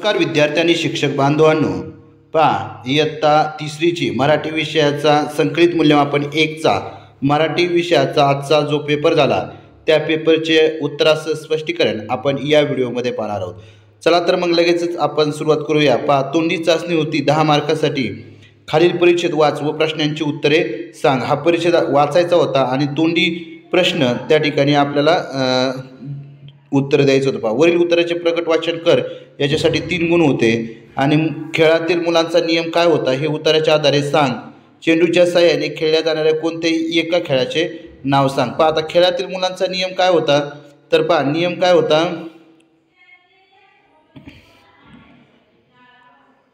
नमस्कार विद्यार्थी आणि शिक्षक बांधवांनो, पहा इयत्ता तिसरीची मराठी विषयाचा संकलित मूल्यमापन 1चा मराठी विषयाचा आजचा जो पेपर झाला त्या पेपरचे उत्तराचं स्पष्टीकरण आपण या व्हिडिओमध्ये पाहणार आहोत। चला तर मग लगेचच आपण सुरुवात करूया। पहा तोंडी चाचणी होती 10 मार्कासाठी। खालील परिच्छेद वाच व प्रश्नांची उत्तरे सांग हा परिच्छेद वाचायचा होता आणि तोंडी प्रश्न त्या ठिकाणी आपल्याला उत्तर द्यायचं होतं। पहा वरील उत्तराचे प्रकट वाचन कर याच्यासाठी 3 गुण होते आणि खेळातील मुलांचा नियम काय होता हे उत्तराच्या आधारे सांग। चेंडूच्या साहाय्याने खेळल्या जाणाऱ्या कोणत्याही एका खेळाचे नाव सांग। पहा आता खेळातील मुलांचा नियम काय होता तर पहा नियम काय होता,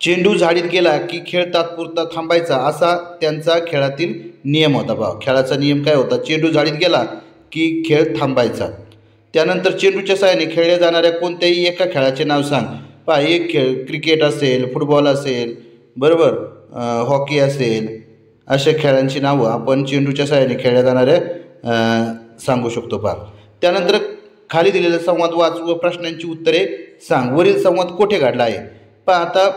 चेंडू झाडीत गेला की खेळ तात्पुरता थांबायचा असा त्यांचा खेळातील नियम होता। पहा खेळाचा नियम काय होता, चेंडू झाडीत गेला की खेळ थांबायचा। त्यानंतर चेंडूच्या साहाय्याने खेळल्या जाणाऱ्या कोणत्याही एका खेळाचे नाव सांग। पहा एक खेळ क्रिकेट असेल, फुटबॉल असेल, बरोबर, हॉकी असेल, अशा खेळांची नावं आपण चेंडूच्या साहाय्याने खेळल्या जाणाऱ्या सांगू शकतो। पहा त्यानंतर खाली दिलेला संवाद वाच व प्रश्नांची उत्तरे सांग। वरील संवाद कोठे घडला आहे? पहा आता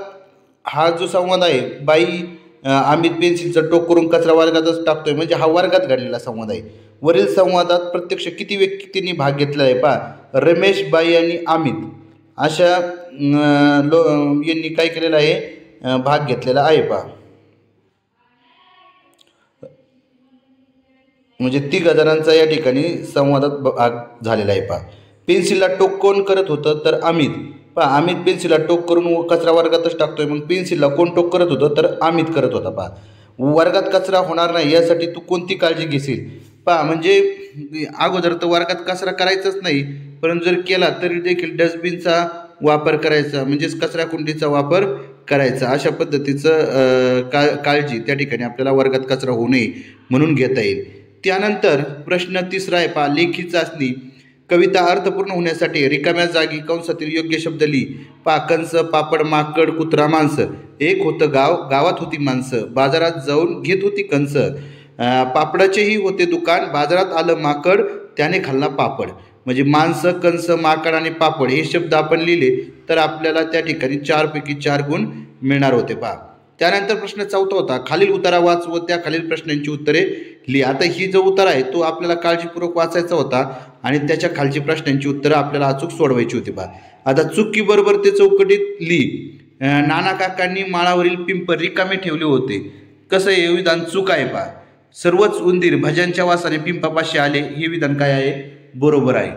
हा जो संवाद आहे, बाई अमित पेन्सिलचं टोक करून कचरा वर्गातच टाकतोय, म्हणजे हा वर्गात घडलेला संवाद आहे। वरील संवादात प्रत्यक्ष किती व्यक्तींनी भाग घेतला आहे? पहा रमेश, बाई आणि अमित अशा यांनी काय केलेलं आहे, भाग घेतलेला आहे। पहा म्हणजे 3 जणांचा या ठिकाणी संवादात भाग झालेला आहे। पहा पेन्सिलला टोक कोण करत होतं तर अमित। पहा अमित पेन्सिलला टोक करून कचरा वर्गातच टाकतोय, मग पेन्सिलला कोण टोक करत होतं तर अमित करत होता। पहा वर्गात कचरा होणार नाही यासाठी तू कोणती काळजी घेशील? पहा म्हणजे अगोदर तर वर्गात कचरा करायचाच नाही, परंतु जर केला तरी देखील डस्टबिनचा वापर करायचा, म्हणजेच कचरा कुंडीचा वापर करायचा। अशा पद्धतीचं काळजी त्या ठिकाणी आपल्याला वर्गात कचरा होऊ नये म्हणून घेता येईल। त्यानंतर प्रश्न 3रा आहे, पहा लेखी चाचणी। कविता अर्थपूर्ण होण्यासाठी रिकाम्या जागी कंसातील योग्य शब्द लिही। पहा कंस, पापड, माकड, कुत्रा, माणसं। एक होतं गाव, गावात होती माणसं, बाजारात जाऊन घेत होती कंस। पापडाचेही होते दुकान, बाजारात आलं माकड, त्याने खाल्ला पापड। म्हणजे माणसं, कंस, माकड आणि पापड हे शब्द आपण लिहिले तर आपल्याला त्या ठिकाणी 4 पैकी 4 गुण मिळणार होते। पहा त्यानंतर प्रश्न 4था होता, खालील उतारा वाच व त्या खालील प्रश्नांची उत्तरे लिहा। आता ही जो उतारा आहे तो आपल्याला काळजीपूर्वक वाचायचा होता आणि त्याच्या खालची प्रश्नांची उत्तरं आपल्याला अचूक सोडवायची होती। पहा आता चुकी बरोबर ते चौकटीत लिही। नाना काकांनी माळावरील पिंपर रिकामे ठेवले होते, कसं हे विधान चूक आहे। पहा सर्वच उंदीर भज्यांच्या वासाने पिंपापाशी आले, हे विधान काय आहे, बरोबर आहे।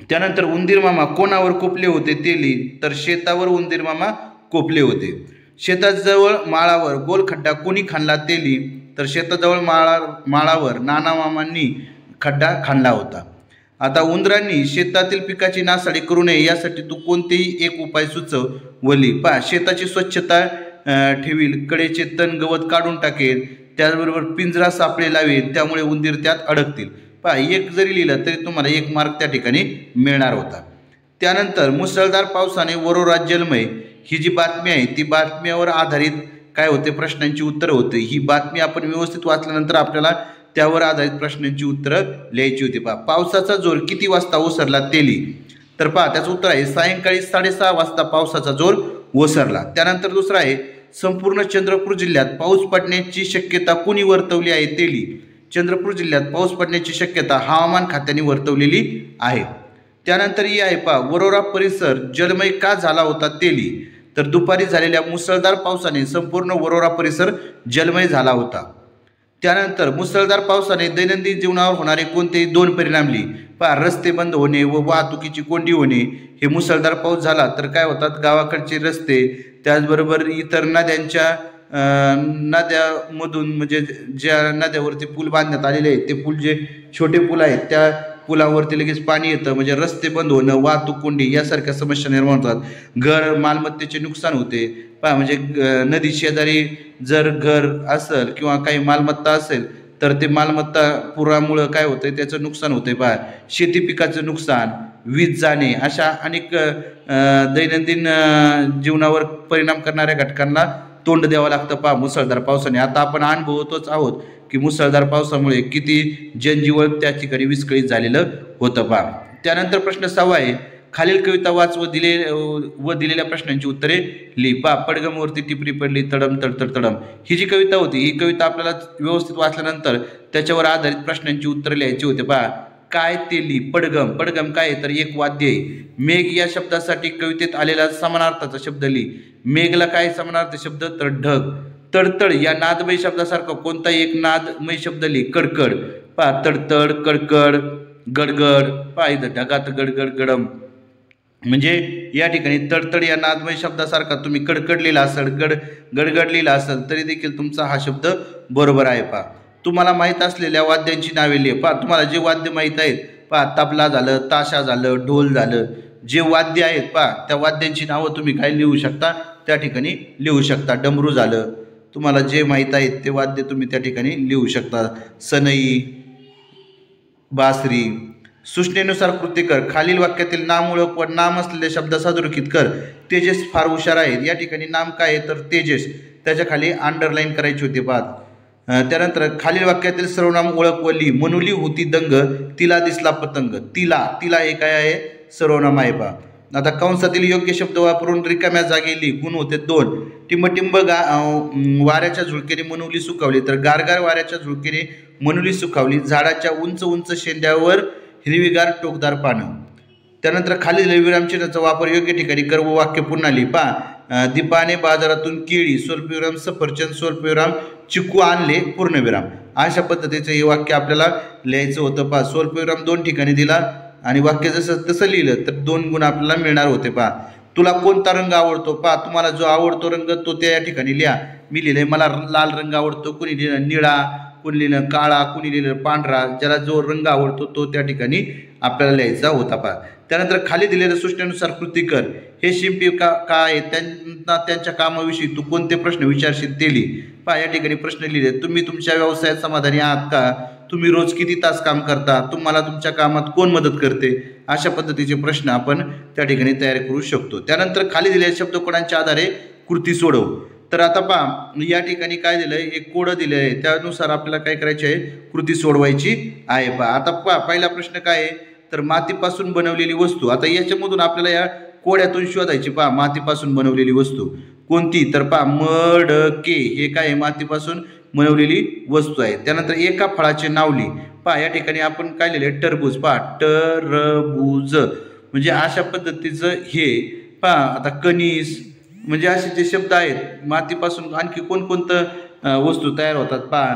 त्यानंतर उंदीर मामा कोणावर कोपले होते ते लिही, तर शेतावर उंदीर मामा कोपले होते। शेताजवळ माळावर गोल खड्डा कोणी खाणला ते लिही, तर शेताजवळ माळावर नाना मामांनी खड्डा खाणला होता। आता उंदरांनी शेतातील पिकाची नासाडी करू नये यासाठी तू कोणतेही एक उपाय सुचव व लिही। पहा शेताची स्वच्छता ठेवील, कडेचे तण गवत काढून टाकेल, त्याचबरोबर पिंजरा सापळे लावेल, त्यामुळे उंदीर त्यात अडकतील। पहा एक जरी लिहिलं तरी तुम्हाला 1 मार्क त्या ठिकाणी मिळणार होता। त्यानंतर मुसळधार पावसाने वरोरा जलमय ही जी बातमी आहे ती बातमीवर आधारित काय होते, प्रश्नांची उत्तरं होते। ही बातमी आपण व्यवस्थित वाचल्यानंतर आपल्याला त्यावर आधारित प्रश्नांची उत्तरं लिहायची होती। पहा पावसाचा जोर किती वाजता ओसरला ते लिही, तर पहा त्याचं उत्तर आहे सायंकाळी 6:30 वाजता पावसाचा जोर ओसरला। त्यानंतर दुसरा आहे संपूर्ण चंद्रपूर जिल्ह्यात पाऊस पडण्याची शक्यता कोणी वर्तवली आहे ते लिही। चंद्रपूर जिल्ह्यात पाऊस पडण्याची शक्यता हवामान खात्याने वर्तवलेली आहे। त्यानंतर ही आहे पहा वरोरा परिसर जलमय का झाला होता ते लिही, तर दुपारी झालेल्या मुसळधार पावसाने संपूर्ण वरोरा परिसर जलमय झाला होता। त्यानंतर मुसळधार पावसाने दैनंदिन जीवनावर होणारे कोणतेही 2 परिणाम लिही। पहा रस्ते बंद होणे व वाहतुकीची कोंडी होणे, हे मुसळधार पाऊस झाला तर काय होतात, गावाकडचे रस्ते, त्याचबरोबर इतर नद्यामधून म्हणजे ज्या नद्यावरती पूल बांधण्यात आलेले आहेत ते पूल, जे छोटे पूल आहेत त्या पुलावरती लगेच पाणी येतं, म्हणजे रस्ते बंद होणं, वाहतूक कोंडी यासारख्या समस्या निर्माण होतात। घर मालमत्तेचे नुकसान होते। पहा म्हणजे नदी शेजारी जर घर असेल किंवा काही मालमत्ता असेल तर ते मालमत्ता पुरामुळं काय होतं, त्याचं नुकसान होते। पहा शेती पिकाचं नुकसान, वीज जाणे, अशा अनेक दैनंदिन जीवनावर परिणाम करणाऱ्या घटकांना तोंड द्यावं लागतं पहा मुसळधार पावसाने। आता आपण अनुभवतोच आहोत की मुसळधार पावसामुळे किती जनजीवन त्या ठिकाणी विस्कळीत झालेलं होतं। पहा त्यानंतर प्रश्न 6 आहे, खालील कविता वाच व दिलेल्या प्रश्नांची उत्तरे लिही. पहा, पडगमवरती टिपरी पडली तडम तडतड तडम, ही जी कविता होती ही कविता आपल्याला व्यवस्थित वाचल्यानंतर त्याच्यावर आधारित प्रश्नांची उत्तरे लिहायची होते. पहा, काय ते लिही. पडगम, पडगम काय तर एक वाद्य आहे. मेघ या शब्दासाठी कवितेत आलेला समानार्थाचा शब्द लिही. मेघला काय समानार्थ शब्द तर ढग. तडतड या नादमय शब्दासारखा कोणता एक नादमय शब्द लिही. कडकड. पहा, तडतड, कडकड, गडगड. पहा इथं ढगात गडगड गडम, म्हणजे या ठिकाणी तडतड या नादमय शब्दासारखा तुम्ही कडकड लिहिला असेल, गडगड लिहिला असेल तरी देखील तुमचा हा शब्द बरोबर आहे. पहा, तुम्हाला माहीत असलेल्या वाद्यांची नावे लिहा. पहा, तुम्हाला जे वाद्य माहीत आहेत, पहा तबला झालं, ताशा झालं, ढोल झालं, जे वाद्य आहेत पहा त्या वाद्यांची नावं तुम्ही काय लिहू शकता, त्या ठिकाणी लिहू शकता. डमरू झालं, तुम्हाला जे माहीत आहेत ते वाद्य तुम्ही त्या ठिकाणी लिहू शकता. सनई, बासरी. सूचनेनुसार कृती कर. खालील वाक्यातील नाम ओळख व नाम असलेले शब्द सादुरकीत कर. तेजस फार हुशार आहेत. या ठिकाणी नाम काय आहे तर तेजस, त्याच्या खाली अंडरलाईन करायची होती. पाहत त्यानंतर खालील वाक्यातील सर्वनाम ओळख व लिही. मनुली होती दंग, तिला दिसला पतंग. तिला, तिला हे काय आहे सर्वनाम आहे. पहा, आता कंसातील योग्य शब्द वापरून रिकाम्या जागी लिही. गुण होते 2. टिंबटिंब वाऱ्याच्या झुळकेने मनुली सुकावली, तर गारगार वाऱ्याच्या झुळकेने मनुली सुकावली. झाडाच्या उंच उंच शेंड्यावर हिरवीगार टोकदार पानं. त्यानंतर खालील विरामचिन्हाचा वापर योग्य ठिकाणी कर व वाक्य पुन्हा लिही. पहा, दीपाने बाजारातून केळी स्वल्पविराम सफरचंद स्वल्पविराम चिकू आणले पूर्णविराम. अशा पद्धतीचं हे वाक्य आपल्याला लिहायचं होतं. पहा, स्वल्पविराम 2 ठिकाणी दिला आणि वाक्य जसं तसं लिहिलं तर 2 गुण आपल्याला मिळणार होते. पहा, तुला कोणता रंग आवडतो. पहा, तुम्हाला जो आवडतो रंग तो त्या ठिकाणी लिहा. मी लिहिलंय मला लाल रंग आवडतो, कोणी लिहिलं निळा, कोणी लिहिलं काळा, कोणी लिहिलं पांढरा. ज्याला जो रंग आवडतो तो त्या ठिकाणी आपल्याला लिहायचा होता. पहा, त्यानंतर खाली दिलेल्या सूचनेनुसार कृती कर. हे शिंपी काय त्यांना त्यांच्या कामाविषयी तू कोणते प्रश्न विचारशील ते लिही. पहा, या ठिकाणी प्रश्न लिहिले. तुम्ही तुमच्या व्यवसायात समाधानी आहात का? तुम्ही रोज किती तास काम करता? तुम्हाला तुमच्या कामात कोण मदत करते? अशा पद्धतीचे प्रश्न आपण त्या ठिकाणी तयार करू शकतो. त्यानंतर खाली दिलेले शब्दकोडांच्या आधारे कृती सोडव. तर आता पहा, या ठिकाणी काय दिलं आहे, एक कोड दिलं आहे, त्यानुसार आपल्याला काय करायची आहे, कृती सोडवायची आहे. पहा, आता पहा पहिला प्रश्न काय आहे तर मातीपासून बनवलेली वस्तू. आता याच्यामधून आपल्याला या कोड्यातून शोधायची. पहा, मातीपासून बनवलेली वस्तू कोणती तर पहा मडके, हे काय आहे मातीपासून बनवलेली वस्तू आहे. त्यानंतर एका फळाचे नाव लिही. पहा, या ठिकाणी आपण काय लिहिले टरबूज. पहा, टरबूज म्हणजे अशा पद्धतीचं हे. पहा, आता कणीस, म्हणजे असे जे शब्द आहेत मातीपासून आणखी कोणकोणतं वस्तू तयार होतात. पहा,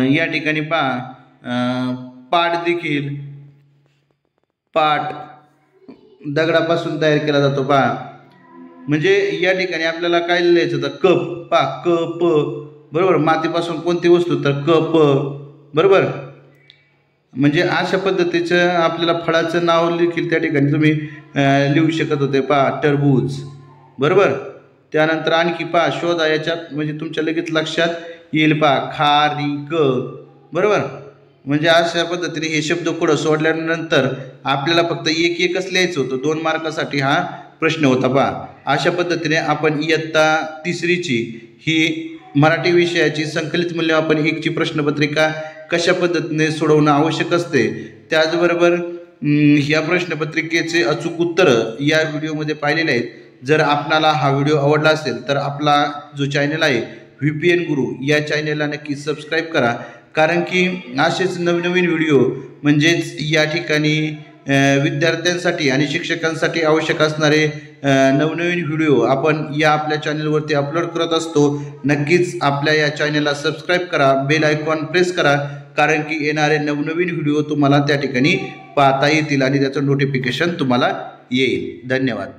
या ठिकाणी पहा पाट देखील, पाट दगडापासून तयार केला जातो. पहा, म्हणजे या ठिकाणी आपल्याला काय लिहायचं होतं कप. पहा, कप बरोबर, मातीपासून कोणती वस्तू तर कप बरोबर. म्हणजे अशा पद्धतीचं आपल्याला फळाचं नाव देखील त्या ठिकाणी तुम्ही लिहू शकत होते. पहा, टरबूज बरोबर. त्यानंतर आणखी पहा शोधा, याच्यात म्हणजे तुमच्या लगेच लक्षात येईल. पहा, खारीक बरोबर. म्हणजे अशा पद्धतीने हे शब्द कोड सोडल्यानंतर आपल्याला फक्त एकच लिहायचं होतं. 2 मार्कासाठी हा प्रश्न होता. पहा, अशा पद्धतीने आपण इयत्ता 3रीची ही मराठी विषयाची संकलित मूल्यमापन 1ची प्रश्नपत्रिका कशा पद्धतीने सोडवणं आवश्यक असते, त्याचबरोबर या प्रश्नपत्रिकेचे अचूक उत्तरं या व्हिडिओमध्ये पाहिलेले आहेत. जर आपणाला हा व्हिडिओ आवडला असेल तर आपला जो चॅनल आहे VPN गुरु या चॅनलला नक्की सबस्क्राईब करा. कारण की असेच नवनवीन व्हिडिओ म्हणजेच या ठिकाणी विद्यार्थ्यांसाठी आणि शिक्षकांसाठी आवश्यक असणारे नवनवीन व्हिडिओ आपण या आपल्या चॅनलवरती अपलोड करत असतो. नक्कीच आपल्या या चॅनलला सबस्क्राईब करा, बेल आयकॉन प्रेस करा, कारण की येणारे नवनवीन व्हिडिओ तुम्हाला त्या ठिकाणी पाहता येतील आणि त्याचं नोटिफिकेशन तुम्हाला येईल. धन्यवाद.